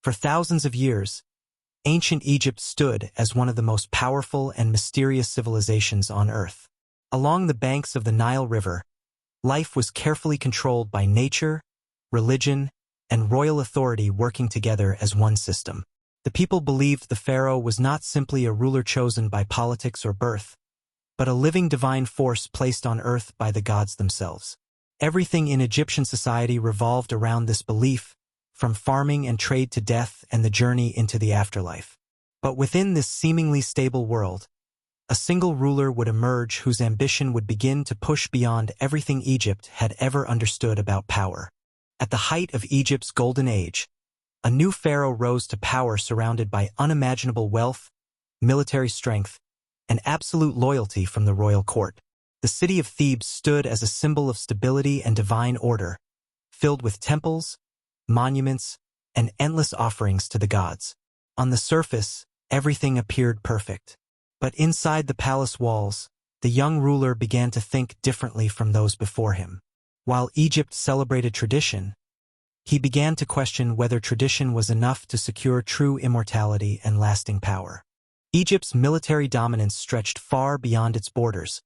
For thousands of years, ancient Egypt stood as one of the most powerful and mysterious civilizations on Earth. Along the banks of the Nile River, life was carefully controlled by nature, religion, and royal authority working together as one system. The people believed the pharaoh was not simply a ruler chosen by politics or birth, but a living divine force placed on earth by the gods themselves. Everything in Egyptian society revolved around this belief, from farming and trade to death and the journey into the afterlife. But within this seemingly stable world, a single ruler would emerge whose ambition would begin to push beyond everything Egypt had ever understood about power. At the height of Egypt's golden age, a new pharaoh rose to power surrounded by unimaginable wealth, military strength, and absolute loyalty from the royal court. The city of Thebes stood as a symbol of stability and divine order, filled with temples, monuments, and endless offerings to the gods. On the surface, everything appeared perfect. But inside the palace walls, the young ruler began to think differently from those before him. While Egypt celebrated tradition, he began to question whether tradition was enough to secure true immortality and lasting power. Egypt's military dominance stretched far beyond its borders,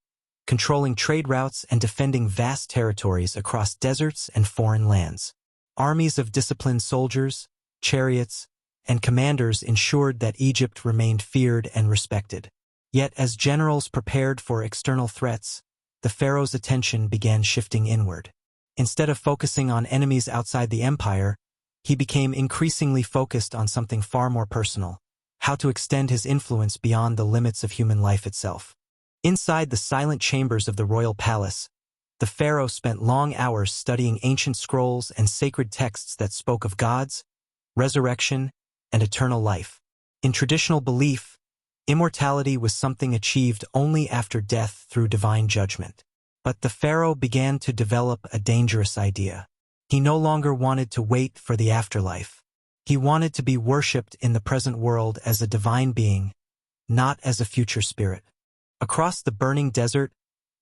controlling trade routes and defending vast territories across deserts and foreign lands. Armies of disciplined soldiers, chariots, and commanders ensured that Egypt remained feared and respected. Yet as generals prepared for external threats, the pharaoh's attention began shifting inward. Instead of focusing on enemies outside the empire, he became increasingly focused on something far more personal: how to extend his influence beyond the limits of human life itself. Inside the silent chambers of the royal palace, the pharaoh spent long hours studying ancient scrolls and sacred texts that spoke of gods, resurrection, and eternal life. In traditional belief, immortality was something achieved only after death through divine judgment. But the pharaoh began to develop a dangerous idea. He no longer wanted to wait for the afterlife. He wanted to be worshipped in the present world as a divine being, not as a future spirit. Across the burning desert,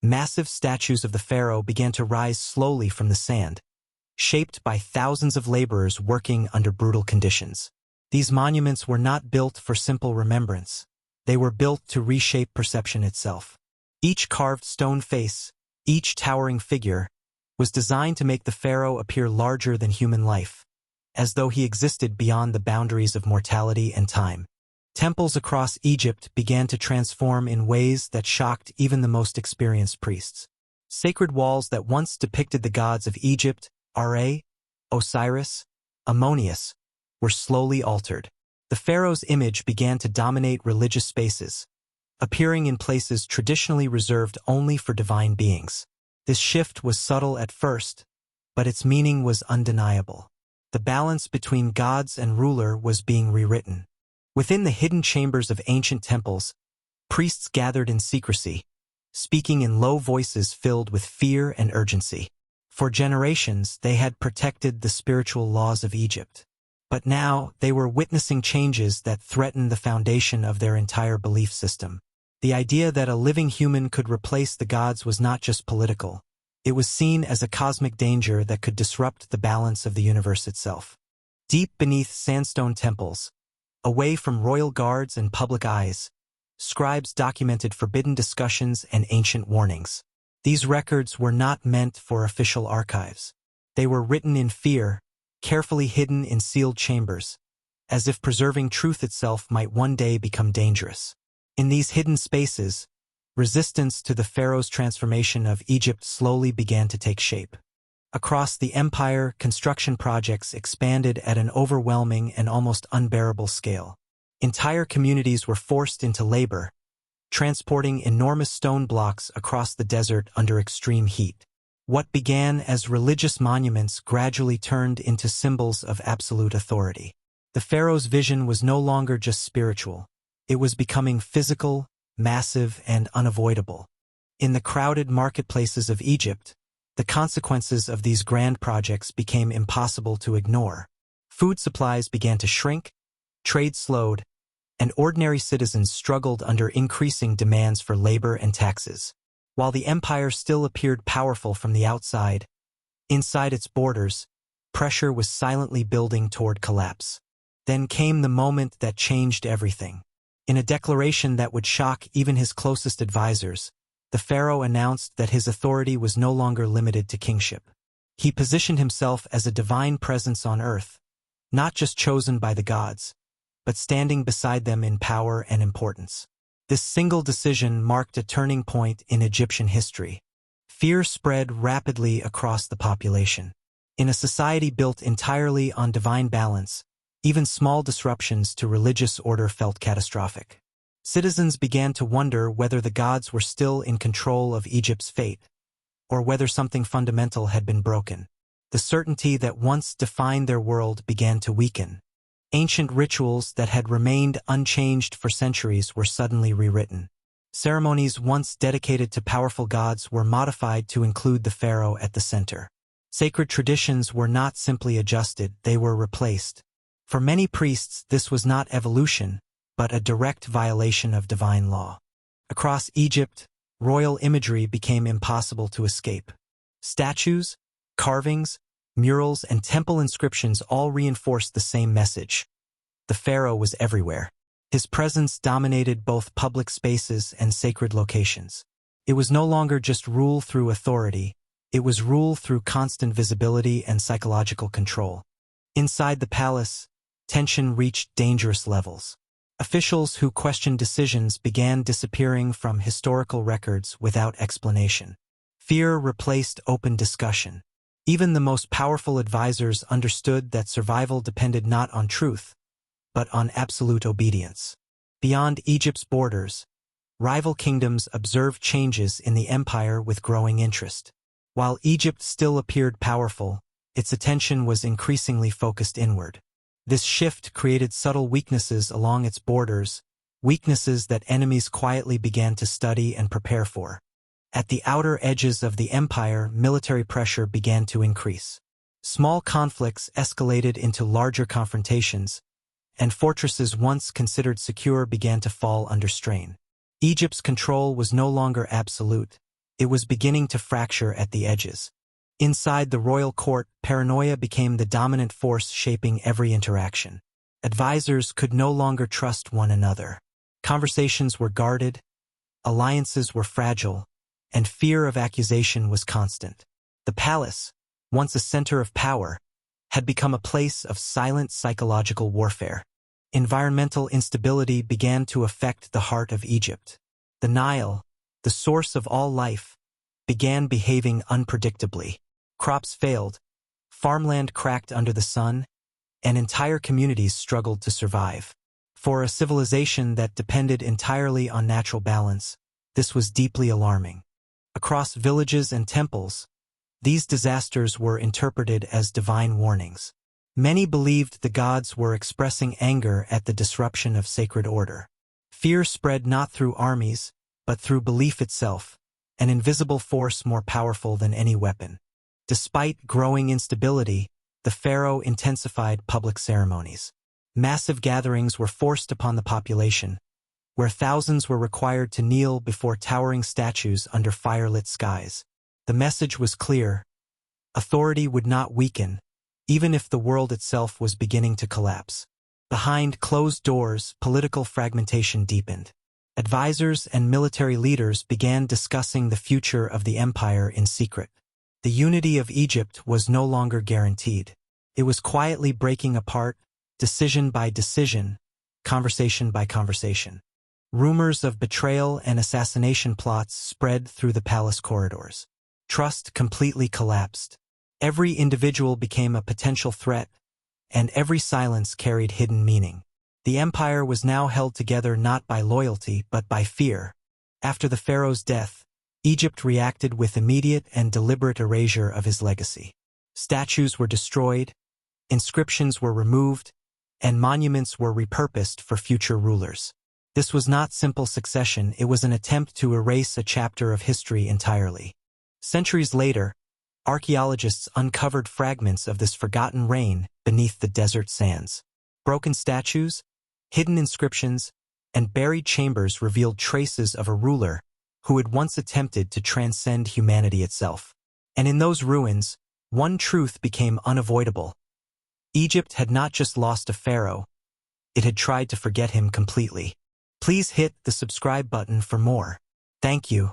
massive statues of the pharaoh began to rise slowly from the sand, shaped by thousands of laborers working under brutal conditions. These monuments were not built for simple remembrance. They were built to reshape perception itself. Each carved stone face, each towering figure, was designed to make the pharaoh appear larger than human life, as though he existed beyond the boundaries of mortality and time. Temples across Egypt began to transform in ways that shocked even the most experienced priests. Sacred walls that once depicted the gods of Egypt, Ra, Osiris, Ammonius, were slowly altered. The pharaoh's image began to dominate religious spaces, appearing in places traditionally reserved only for divine beings. This shift was subtle at first, but its meaning was undeniable. The balance between gods and ruler was being rewritten. Within the hidden chambers of ancient temples, priests gathered in secrecy, speaking in low voices filled with fear and urgency. For generations, they had protected the spiritual laws of Egypt. But now, they were witnessing changes that threatened the foundation of their entire belief system. The idea that a living human could replace the gods was not just political. It was seen as a cosmic danger that could disrupt the balance of the universe itself. Deep beneath sandstone temples, away from royal guards and public eyes, scribes documented forbidden discussions and ancient warnings. These records were not meant for official archives. They were written in fear, carefully hidden in sealed chambers, as if preserving truth itself might one day become dangerous. In these hidden spaces, resistance to the pharaoh's transformation of Egypt slowly began to take shape. Across the empire, construction projects expanded at an overwhelming and almost unbearable scale. Entire communities were forced into labor, transporting enormous stone blocks across the desert under extreme heat. What began as religious monuments gradually turned into symbols of absolute authority. The pharaoh's vision was no longer just spiritual. It was becoming physical, massive, and unavoidable. In the crowded marketplaces of Egypt, the consequences of these grand projects became impossible to ignore. Food supplies began to shrink, trade slowed, and ordinary citizens struggled under increasing demands for labor and taxes. While the empire still appeared powerful from the outside, inside its borders, pressure was silently building toward collapse. Then came the moment that changed everything. In a declaration that would shock even his closest advisors, the pharaoh announced that his authority was no longer limited to kingship. He positioned himself as a divine presence on earth, not just chosen by the gods, but standing beside them in power and importance. This single decision marked a turning point in Egyptian history. Fear spread rapidly across the population. In a society built entirely on divine balance, even small disruptions to religious order felt catastrophic. Citizens began to wonder whether the gods were still in control of Egypt's fate, or whether something fundamental had been broken. The certainty that once defined their world began to weaken. Ancient rituals that had remained unchanged for centuries were suddenly rewritten. Ceremonies once dedicated to powerful gods were modified to include the pharaoh at the center. Sacred traditions were not simply adjusted, they were replaced. For many priests, this was not evolution, but a direct violation of divine law. Across Egypt, royal imagery became impossible to escape. Statues, carvings, murals, and temple inscriptions all reinforced the same message. The pharaoh was everywhere. His presence dominated both public spaces and sacred locations. It was no longer just rule through authority, it was rule through constant visibility and psychological control. Inside the palace, tension reached dangerous levels. Officials who questioned decisions began disappearing from historical records without explanation. Fear replaced open discussion. Even the most powerful advisors understood that survival depended not on truth, but on absolute obedience. Beyond Egypt's borders, rival kingdoms observed changes in the empire with growing interest. While Egypt still appeared powerful, its attention was increasingly focused inward. This shift created subtle weaknesses along its borders, weaknesses that enemies quietly began to study and prepare for. At the outer edges of the empire, military pressure began to increase. Small conflicts escalated into larger confrontations, and fortresses once considered secure began to fall under strain. Egypt's control was no longer absolute, it was beginning to fracture at the edges. Inside the royal court, paranoia became the dominant force shaping every interaction. Advisors could no longer trust one another. Conversations were guarded, alliances were fragile, and fear of accusation was constant. The palace, once a center of power, had become a place of silent psychological warfare. Environmental instability began to affect the heart of Egypt. The Nile, the source of all life, began behaving unpredictably. Crops failed, farmland cracked under the sun, and entire communities struggled to survive. For a civilization that depended entirely on natural balance, this was deeply alarming. Across villages and temples, these disasters were interpreted as divine warnings. Many believed the gods were expressing anger at the disruption of sacred order. Fear spread not through armies, but through belief itself, an invisible force more powerful than any weapon. Despite growing instability, the pharaoh intensified public ceremonies. Massive gatherings were forced upon the population, where thousands were required to kneel before towering statues under firelit skies. The message was clear: authority would not weaken, even if the world itself was beginning to collapse. Behind closed doors, political fragmentation deepened. Advisors and military leaders began discussing the future of the empire in secret. The unity of Egypt was no longer guaranteed. It was quietly breaking apart, decision by decision, conversation by conversation. Rumors of betrayal and assassination plots spread through the palace corridors. Trust completely collapsed. Every individual became a potential threat, and every silence carried hidden meaning. The empire was now held together not by loyalty but by fear. After the pharaoh's death, Egypt reacted with immediate and deliberate erasure of his legacy. Statues were destroyed, inscriptions were removed, and monuments were repurposed for future rulers. This was not simple succession, it was an attempt to erase a chapter of history entirely. Centuries later, archaeologists uncovered fragments of this forgotten reign beneath the desert sands. Broken statues, hidden inscriptions, and buried chambers revealed traces of a ruler who had once attempted to transcend humanity itself. And in those ruins, one truth became unavoidable. Egypt had not just lost a pharaoh, it had tried to forget him completely. Please hit the subscribe button for more. Thank you.